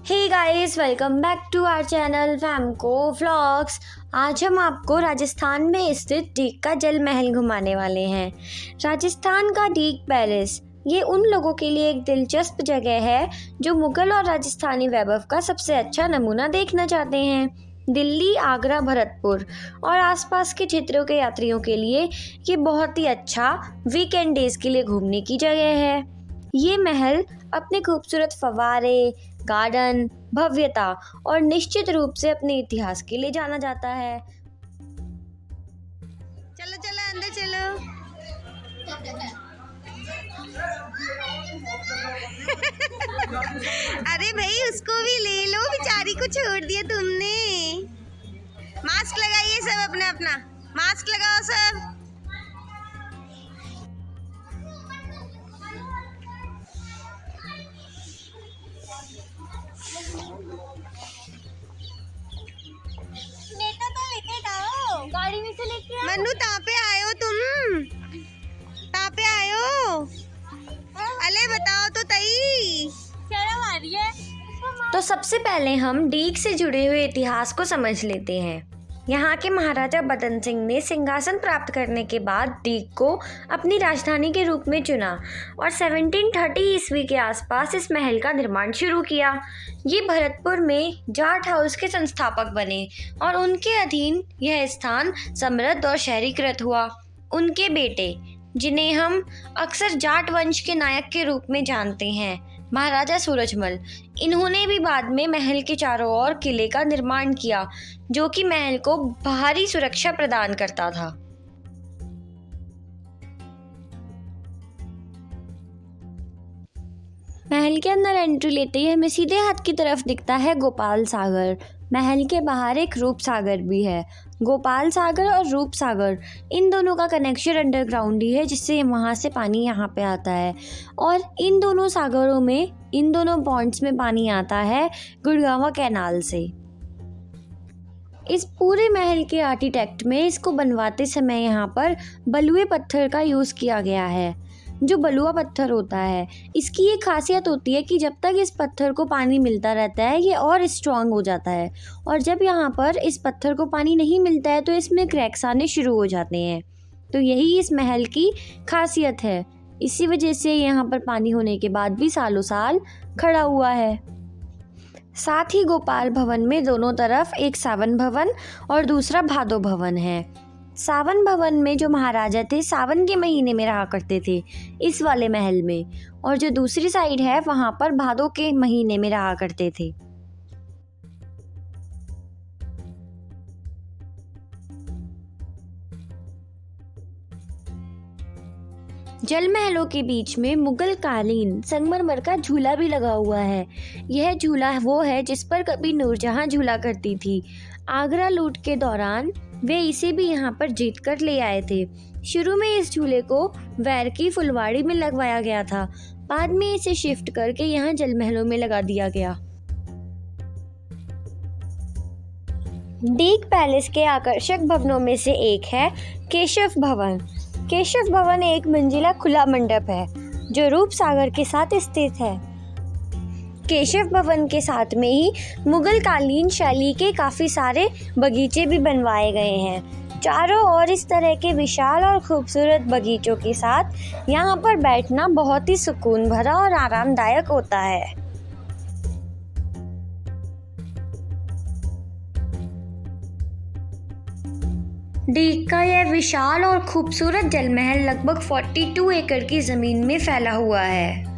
Hey guys, welcome back to our channel Famco vlogs. आज हम आपको राजस्थान में स्थित डीग का जल महल घुमाने वाले हैं। राजस्थान का डीग पैलेस ये उन लोगों के लिए एक दिलचस्प जगह है जो मुगल और राजस्थानी वैभव का सबसे अच्छा नमूना देखना चाहते हैं। दिल्ली, आगरा, भरतपुर और आसपास के क्षेत्रों के यात्रियों के लिए ये बहुत ही अच्छा वीकेंड डेज के लिए घूमने की जगह है। ये महल अपने खूबसूरत फव्वारे, गार्डन, भव्यता और निश्चित रूप से अपने इतिहास के लिए जाना जाता है। चलो चलो अंदर चलो। अरे भाई उसको भी ले लो, बेचारी को छोड़ दिया तुमने। मास्क लगाइए सब, अपना अपना मास्क लगाओ सब। गाड़ी में से लेके मन्नू कहाँ पे आए हो तुम? कहाँ पे आए हो? अले बताओ तो तई। शर्म आ रही है। तो सबसे पहले हम डीग से जुड़े हुए इतिहास को समझ लेते हैं। यहाँ के महाराजा बदन सिंह ने सिंहासन प्राप्त करने के बाद डीग को अपनी राजधानी के रूप में चुना और 1730 ईस्वी के आसपास इस महल का निर्माण शुरू किया। ये भरतपुर में जाट हाउस के संस्थापक बने और उनके अधीन यह स्थान समृद्ध और शहरीकृत हुआ। उनके बेटे, जिन्हें हम अक्सर जाट वंश के नायक के रूप में जानते हैं, महाराजा सूरजमल, इन्होंने भी बाद में महल के चारों ओर किले का निर्माण किया, जो कि महल को बाहरी सुरक्षा प्रदान करता था। महल के अंदर एंट्री लेते ही हमें सीधे हाथ की तरफ दिखता है गोपाल सागर। महल के बाहर एक रूप सागर भी है। गोपाल सागर और रूप सागर, इन दोनों का कनेक्शन अंडरग्राउंड ही है, जिससे वहाँ से पानी यहाँ पे आता है। और इन दोनों सागरों में, इन दोनों पॉइंट्स में पानी आता है गुड़गांवा कैनाल से। इस पूरे महल के आर्किटेक्ट में इसको बनवाते समय यहाँ पर बलुए पत्थर का यूज़ किया गया है। जो बलुआ पत्थर होता है, इसकी ये खासियत होती है कि जब तक इस पत्थर को पानी मिलता रहता है ये और स्ट्रांग हो जाता है, और जब यहाँ पर इस पत्थर को पानी नहीं मिलता है तो इसमें क्रैक्स आने शुरू हो जाते हैं। तो यही इस महल की खासियत है। इसी वजह से यहाँ पर पानी होने के बाद भी सालों साल खड़ा हुआ है। साथ ही गोपाल भवन में दोनों तरफ एक सावन भवन और दूसरा भादो भवन है। सावन भवन में जो महाराजा थे सावन के महीने में रहा करते थे इस वाले महल में, और जो दूसरी साइड है वहाँ पर भादो के महीने में रहा करते थे। जल महलों के बीच में मुगल कालीन संगमरमर का झूला भी लगा हुआ है। यह झूला वो है जिस पर कभी नूरजहां झूला करती थी। आगरा लूट के दौरान वे इसे भी यहाँ पर जीत कर ले आए थे। शुरू में इस झूले को वैर की फुलवाड़ी में लगवाया गया था, बाद में इसे शिफ्ट करके यहाँ जल महलों में लगा दिया गया। डीग पैलेस के आकर्षक भवनों में से एक है केशव भवन। केशव भवन एक मंजिला खुला मंडप है जो रूप सागर के साथ स्थित है। केशव भवन के साथ में ही मुगल कालीन शैली के काफ़ी सारे बगीचे भी बनवाए गए हैं। चारों ओर इस तरह के विशाल और खूबसूरत बगीचों के साथ यहाँ पर बैठना बहुत ही सुकून भरा और आरामदायक होता है। डीग का यह विशाल और खूबसूरत जलमहल लगभग 42 एकड़ की ज़मीन में फैला हुआ है।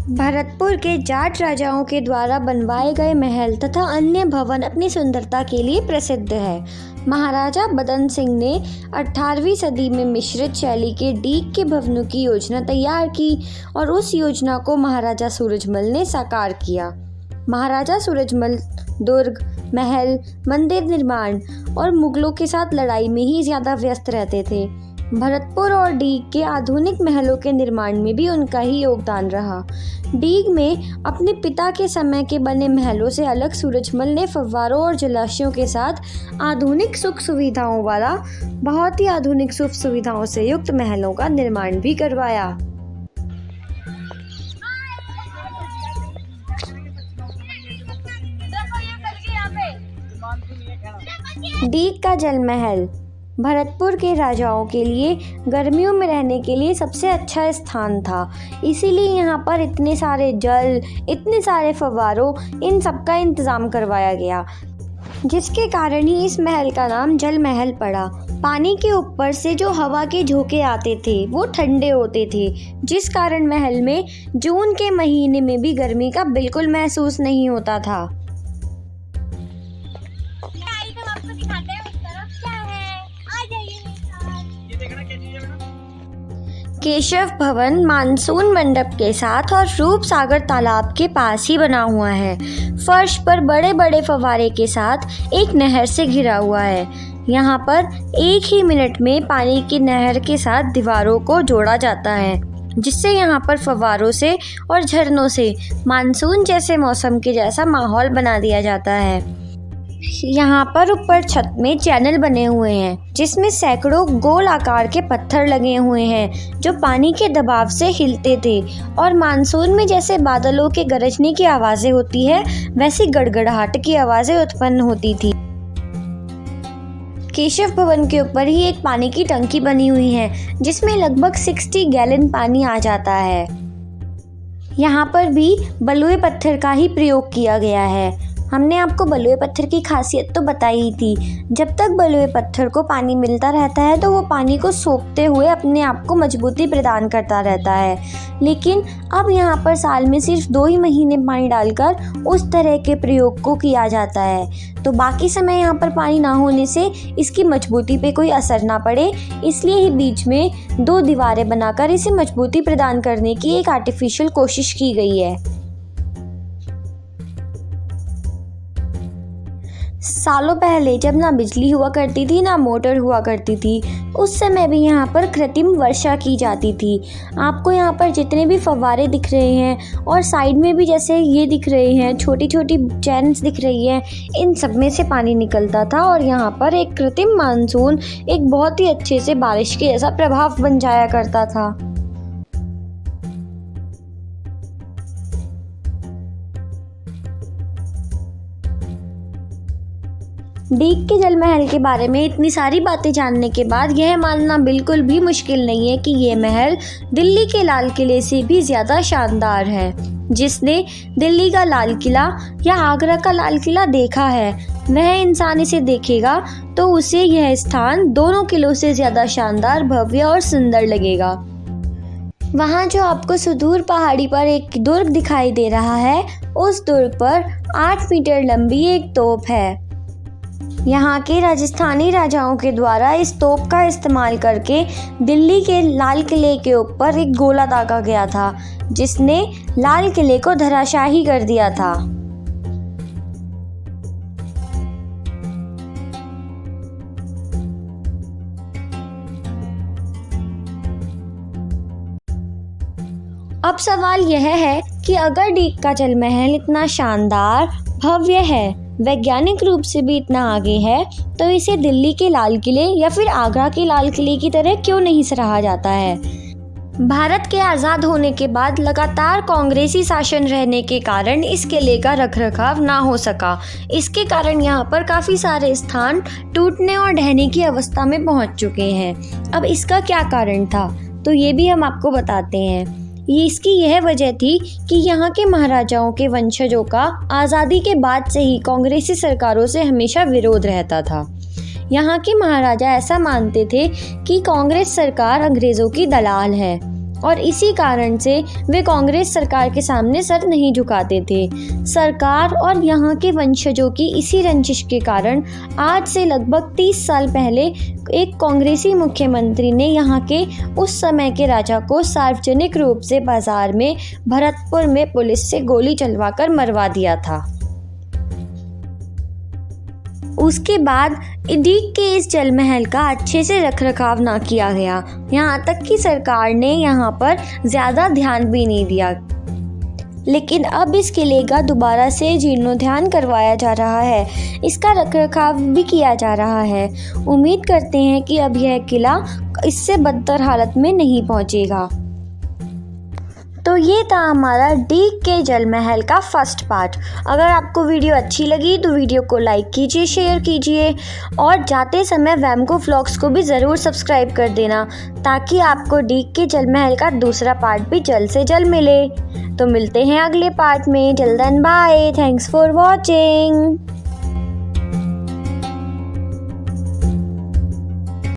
भरतपुर के जाट राजाओं के द्वारा बनवाए गए महल तथा अन्य भवन अपनी सुंदरता के लिए प्रसिद्ध है। महाराजा बदन सिंह ने 18वीं सदी में मिश्रित शैली के डीग के भवनों की योजना तैयार की और उस योजना को महाराजा सूरजमल ने साकार किया। महाराजा सूरजमल दुर्ग, महल, मंदिर निर्माण और मुगलों के साथ लड़ाई में ही ज़्यादा व्यस्त रहते थे। भरतपुर और डीग के आधुनिक महलों के निर्माण में भी उनका ही योगदान रहा। डीग में अपने पिता के समय के बने महलों से अलग सूरजमल ने फव्वारों और जलाशयों के साथ आधुनिक सुख सुविधाओं वाला, बहुत ही आधुनिक सुख सुविधाओं से युक्त महलों का निर्माण भी करवाया। डीक का जल महल भरतपुर के राजाओं के लिए गर्मियों में रहने के लिए सबसे अच्छा स्थान था। इसीलिए यहाँ पर इतने सारे जल, इतने सारे फव्वारों, इन सब का इंतज़ाम करवाया गया, जिसके कारण ही इस महल का नाम जल महल पड़ा। पानी के ऊपर से जो हवा के झोंके आते थे वो ठंडे होते थे, जिस कारण महल में जून के महीने में भी गर्मी का बिल्कुल महसूस नहीं होता था। आपको दिखाते हैं उस तरफ क्या है, आ जाइए मेरे साथ। ये देखना क्या चीज़ है बेटा? केशव भवन मानसून मंडप के साथ और रूप सागर तालाब के पास ही बना हुआ है। फर्श पर बड़े बड़े फव्वारे के साथ एक नहर से घिरा हुआ है। यहाँ पर एक ही मिनट में पानी की नहर के साथ दीवारों को जोड़ा जाता है, जिससे यहाँ पर फव्वारों से और झरनों से मानसून जैसे मौसम के जैसा माहौल बना दिया जाता है। यहाँ पर ऊपर छत में चैनल बने हुए हैं, जिसमें सैकड़ों गोल आकार के पत्थर लगे हुए हैं जो पानी के दबाव से हिलते थे, और मानसून में जैसे बादलों के गरजने की आवाज़ें होती है वैसी गड़गड़ाहट की आवाज़ें उत्पन्न होती थी। केशव भवन के ऊपर ही एक पानी की टंकी बनी हुई है, जिसमें लगभग 60 गैलन पानी आ जाता है। यहाँ पर भी बलुए पत्थर का ही प्रयोग किया गया है। हमने आपको बलुए पत्थर की खासियत तो बताई ही थी। जब तक बलुए पत्थर को पानी मिलता रहता है तो वो पानी को सोखते हुए अपने आप को मजबूती प्रदान करता रहता है, लेकिन अब यहाँ पर साल में सिर्फ 2 ही महीने पानी डालकर उस तरह के प्रयोग को किया जाता है। तो बाकी समय यहाँ पर पानी ना होने से इसकी मजबूती पे कोई असर ना पड़े, इसलिए ही बीच में 2 दीवारें बनाकर इसे मजबूती प्रदान करने की एक आर्टिफिशियल कोशिश की गई है। सालों पहले जब ना बिजली हुआ करती थी ना मोटर हुआ करती थी, उस समय भी यहाँ पर कृत्रिम वर्षा की जाती थी। आपको यहाँ पर जितने भी फव्वारे दिख रहे हैं और साइड में भी जैसे ये दिख रहे हैं, छोटी छोटी चैन्स दिख रही हैं, इन सब में से पानी निकलता था और यहाँ पर एक कृत्रिम मानसून एक बहुत ही अच्छे से बारिश के जैसा प्रभाव बन जाया करता था। डीक के जल महल के बारे में इतनी सारी बातें जानने के बाद यह मानना बिल्कुल भी मुश्किल नहीं है कि ये महल दिल्ली के लाल किले से भी ज़्यादा शानदार है। जिसने दिल्ली का लाल किला या आगरा का लाल किला देखा है, वह इंसान इसे देखेगा तो उसे यह स्थान दोनों किलों से ज़्यादा शानदार, भव्य और सुंदर लगेगा। वहाँ जो आपको सुदूर पहाड़ी पर एक दुर्ग दिखाई दे रहा है, उस दुर्ग पर 8 मीटर लंबी एक तोप है। यहाँ के राजस्थानी राजाओं के द्वारा इस तोप का इस्तेमाल करके दिल्ली के लाल किले के ऊपर एक गोला दागा गया था, जिसने लाल किले को धराशायी कर दिया था। अब सवाल यह है कि अगर डीक का जल महल इतना शानदार, भव्य है, वैज्ञानिक रूप से भी इतना आगे है, तो इसे दिल्ली के लाल किले या फिर आगरा के लाल किले की तरह क्यों नहीं सराहा जाता है? भारत के आज़ाद होने के बाद लगातार कांग्रेसी शासन रहने के कारण इस किले का रखरखाव ना हो सका। इसके कारण यहाँ पर काफ़ी सारे स्थान टूटने और ढहने की अवस्था में पहुँच चुके हैं। अब इसका क्या कारण था, तो ये भी हम आपको बताते हैं। इसकी यह वजह थी कि यहाँ के महाराजाओं के वंशजों का आज़ादी के बाद से ही कांग्रेसी सरकारों से हमेशा विरोध रहता था। यहाँ के महाराजा ऐसा मानते थे कि कांग्रेस सरकार अंग्रेज़ों की दलाल है और इसी कारण से वे कांग्रेस सरकार के सामने सर नहीं झुकाते थे। सरकार और यहाँ के वंशजों की इसी रंजिश के कारण आज से लगभग 30 साल पहले एक कांग्रेसी मुख्यमंत्री ने यहाँ के उस समय के राजा को सार्वजनिक रूप से बाजार में भरतपुर में पुलिस से गोली चलवाकर मरवा दिया था। उसके बाद डीक के इस जल महल का अच्छे से रखरखाव ना किया गया, यहाँ तक कि सरकार ने यहाँ पर ज़्यादा ध्यान भी नहीं दिया। लेकिन अब इस किले का दोबारा से जीर्णोद्धार करवाया जा रहा है, इसका रखरखाव भी किया जा रहा है। उम्मीद करते हैं कि अब यह किला इससे बदतर हालत में नहीं पहुँचेगा। तो ये था हमारा डीक के जल महल का फर्स्ट पार्ट। अगर आपको वीडियो अच्छी लगी तो वीडियो को लाइक कीजिए, शेयर कीजिए और जाते समय वैमको व्लॉग्स को भी ज़रूर सब्सक्राइब कर देना ताकि आपको डीक के जल महल का दूसरा पार्ट भी जल्द से जल्द मिले। तो मिलते हैं अगले पार्ट में। Till then bye, thanks for watching.